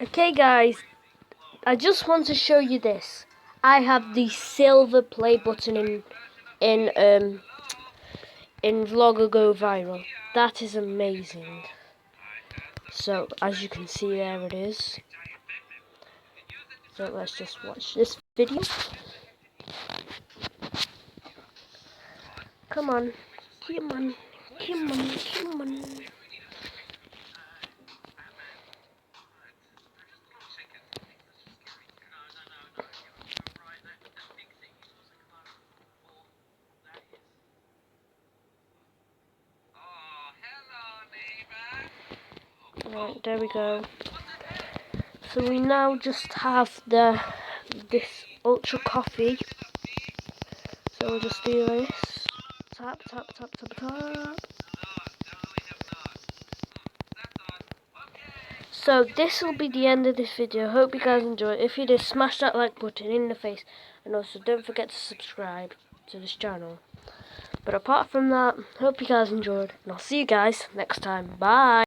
Okay guys, I just want to show you this. I have the silver play button in Vlogger Go Viral. That is amazing. So as you can see, there it is. So let's just watch this video. Come on, come on, come on, come on. Right, there we go. So we now just have this ultra coffee. So we'll just do this. Tap, tap, tap, tap, tap. So this will be the end of this video. Hope you guys enjoy it. If you did, smash that like button in the face. And also don't forget to subscribe to this channel. But apart from that, hope you guys enjoyed. And I'll see you guys next time. Bye.